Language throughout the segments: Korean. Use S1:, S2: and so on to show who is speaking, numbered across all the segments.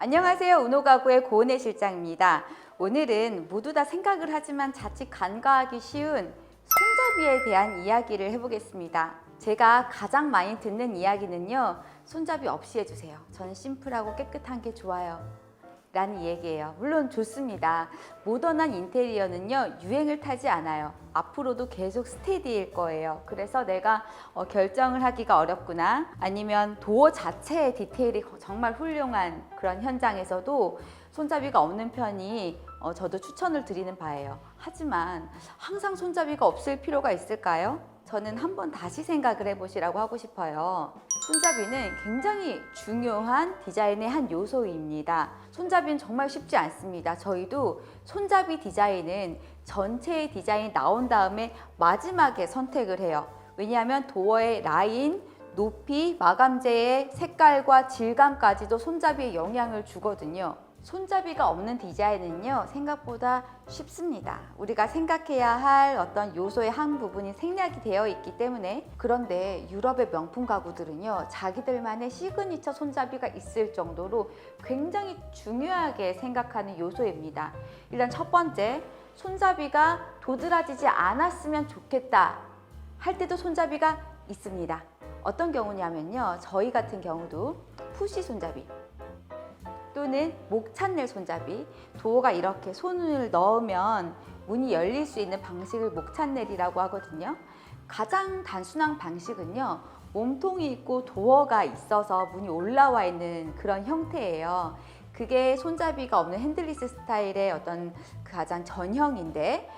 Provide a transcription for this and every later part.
S1: 안녕하세요. 운호가구의 고은혜 실장입니다. 오늘은 모두 다 생각을 하지만 자칫 간과하기 쉬운 손잡이에 대한 이야기를 해보겠습니다. 제가 가장 많이 듣는 이야기는요, 손잡이 없이 해주세요. 저는 심플하고 깨끗한 게 좋아요 라는 얘기예요. 물론 좋습니다. 모던한 인테리어는요, 유행을 타지 않아요. 앞으로도 계속 스테디일 거예요. 그래서 내가 결정을 하기가 어렵구나, 아니면 도어 자체의 디테일이 정말 훌륭한 그런 현장에서도 손잡이가 없는 편이 저도 추천을 드리는 바예요. 하지만 항상 손잡이가 없을 필요가 있을까요? 저는 한번 다시 생각을 해보시라고 하고 싶어요. 손잡이는 굉장히 중요한 디자인의 한 요소입니다. 손잡이는 정말 쉽지 않습니다. 저희도 손잡이 디자인은 전체의 디자인이 나온 다음에 마지막에 선택을 해요. 왜냐하면 도어의 라인, 높이, 마감재의 색깔과 질감까지도 손잡이에 영향을 주거든요. 손잡이가 없는 디자인은요, 생각보다 쉽습니다. 우리가 생각해야 할 어떤 요소의 한 부분이 생략이 되어 있기 때문에. 그런데 유럽의 명품 가구들은요, 자기들만의 시그니처 손잡이가 있을 정도로 굉장히 중요하게 생각하는 요소입니다. 일단 첫 번째, 손잡이가 도드라지지 않았으면 좋겠다 할 때도 손잡이가 있습니다. 어떤 경우냐면요, 저희 같은 경우도 푸시 손잡이 또는 목 찬넬 손잡이, 도어가 이렇게 손을 넣으면 문이 열릴 수 있는 방식을 목 찬넬이라고 하거든요. 가장 단순한 방식은요, 몸통이 있고 도어가 있어서 문이 올라와 있는 그런 형태예요. 그게 손잡이가 없는 핸들리스 스타일의 어떤 가장 전형인데,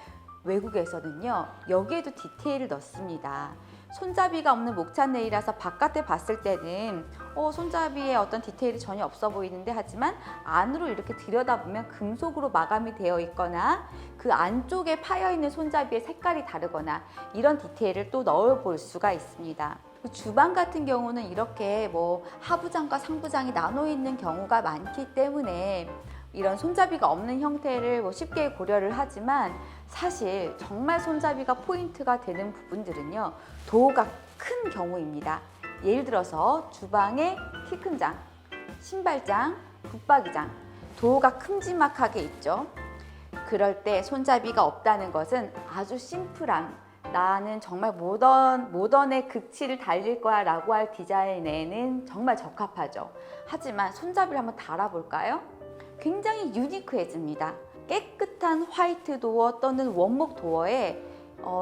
S1: 외국에서는요, 여기에도 디테일을 넣습니다. 손잡이가 없는 목찬네일이라서 바깥에 봤을 때는 손잡이에 어떤 디테일이 전혀 없어 보이는데, 하지만 안으로 이렇게 들여다보면 금속으로 마감이 되어 있거나 그 안쪽에 파여있는 손잡이의 색깔이 다르거나 이런 디테일을 또 넣어 볼 수가 있습니다. 주방 같은 경우는 이렇게 하부장과 상부장이 나눠 있는 경우가 많기 때문에 이런 손잡이가 없는 형태를 쉽게 고려를 하지만, 사실 정말 손잡이가 포인트가 되는 부분들은요, 도어가 큰 경우입니다. 예를 들어서 주방에 키 큰 장, 신발장, 붙박이장, 도어가 큼지막하게 있죠. 그럴 때 손잡이가 없다는 것은 아주 심플한, 나는 정말 모던의 극치를 달릴 거야 라고 할 디자인에는 정말 적합하죠. 하지만 손잡이를 한번 달아볼까요? 굉장히 유니크해집니다. 깨끗한 화이트 도어 또는 원목 도어에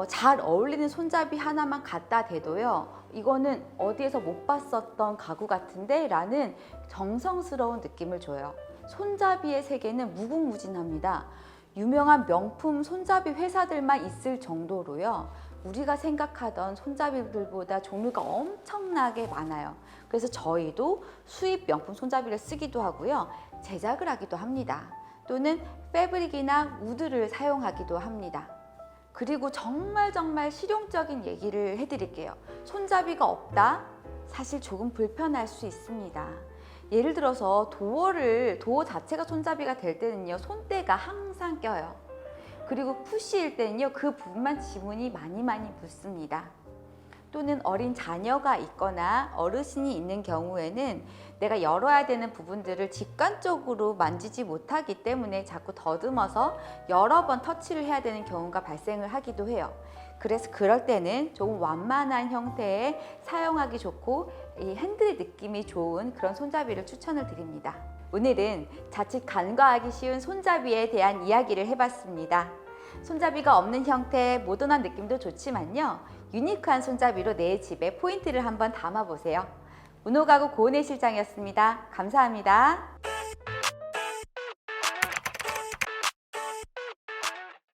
S1: 잘 어울리는 손잡이 하나만 갖다 대도요, 이거는 어디에서 못 봤었던 가구 같은데 라는 정성스러운 느낌을 줘요. 손잡이의 세계는 무궁무진합니다. 유명한 명품 손잡이 회사들만 있을 정도로요, 우리가 생각하던 손잡이들보다 종류가 엄청나게 많아요. 그래서 저희도 수입 명품 손잡이를 쓰기도 하고요, 제작을 하기도 합니다. 또는 패브릭이나 우드를 사용하기도 합니다. 그리고 정말 실용적인 얘기를 해드릴게요. 손잡이가 없다? 사실 조금 불편할 수 있습니다. 예를 들어서 도어 자체가 손잡이가 될 때는요, 손때가 항상 껴요. 그리고 푸시일 때는요, 그 부분만 지문이 많이 붙습니다. 또는 어린 자녀가 있거나 어르신이 있는 경우에는 내가 열어야 되는 부분들을 직관적으로 만지지 못하기 때문에 자꾸 더듬어서 여러 번 터치를 해야 되는 경우가 발생을 하기도 해요. 그래서 그럴 때는 조금 완만한 형태의 사용하기 좋고 이 핸들의 느낌이 좋은 그런 손잡이를 추천을 드립니다. 오늘은 자칫 간과하기 쉬운 손잡이에 대한 이야기를 해봤습니다. 손잡이가 없는 형태, 모던한 느낌도 좋지만요, 유니크한 손잡이로 내 집에 포인트를 한번 담아보세요. 운호가구 고은혜 실장이었습니다. 감사합니다.